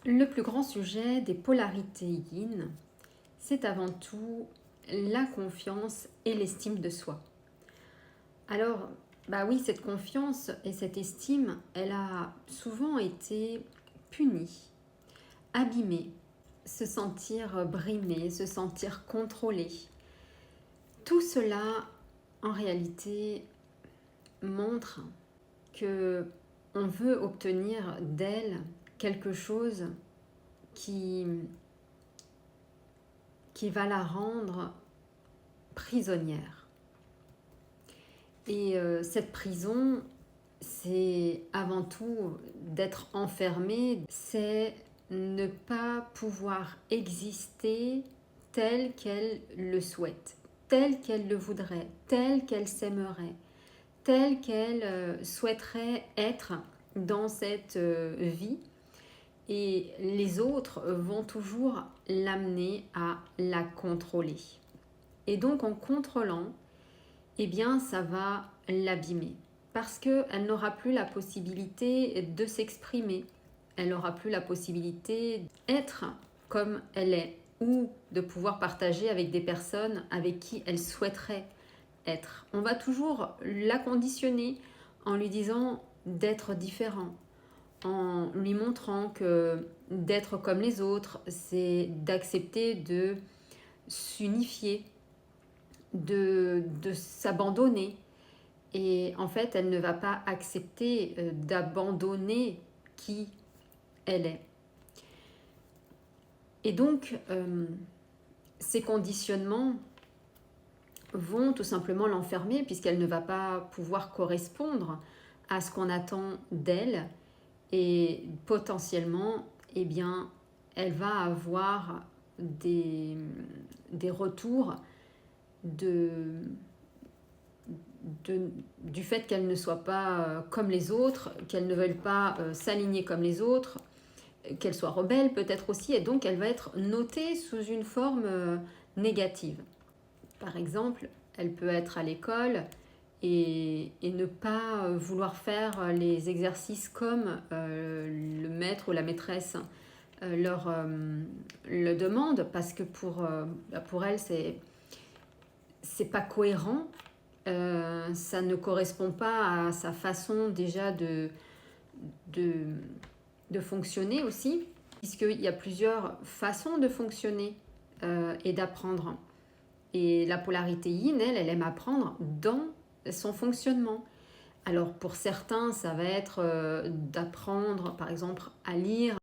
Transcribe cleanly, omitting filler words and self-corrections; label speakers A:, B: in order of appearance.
A: Le plus grand sujet des polarités yin, c'est avant tout la confiance et l'estime de soi. Alors, bah oui, cette confiance et cette estime, elle a souvent été punie, abîmée, se sentir brimée, se sentir contrôlée. Tout cela, en réalité, montre que on veut obtenir d'elle quelque chose qui va la rendre prisonnière. Et cette prison, c'est avant tout d'être enfermée, c'est ne pas pouvoir exister tel qu'elle le souhaite, tel qu'elle le voudrait, tel qu'elle s'aimerait, tel qu'elle souhaiterait être dans cette vie. Et les autres vont toujours l'amener à la contrôler. Et donc en contrôlant, eh bien ça va l'abîmer. Parce qu'elle n'aura plus la possibilité de s'exprimer. Elle n'aura plus la possibilité d'être comme elle est. Ou de pouvoir partager avec des personnes avec qui elle souhaiterait être. On va toujours la conditionner en lui disant d'être différent, en lui montrant que d'être comme les autres, c'est d'accepter de s'unifier, de s'abandonner. Et en fait, elle ne va pas accepter d'abandonner qui elle est. Et donc, ces conditionnements vont tout simplement l'enfermer puisqu'elle ne va pas pouvoir correspondre à ce qu'on attend d'elle. Et potentiellement, eh bien, elle va avoir des retours du fait qu'elle ne soit pas comme les autres, qu'elle ne veuille pas s'aligner comme les autres, qu'elle soit rebelle peut-être aussi, et donc elle va être notée sous une forme négative. Par exemple, elle peut être à l'école et ne pas vouloir faire les exercices comme le maître ou la maîtresse le demande, parce que pour elle, c'est pas cohérent, ça ne correspond pas à sa façon déjà de fonctionner aussi, puisqu'il y a plusieurs façons de fonctionner et d'apprendre. Et la polarité yin, elle aime apprendre dans son fonctionnement. Alors pour certains, ça va être d'apprendre par exemple à lire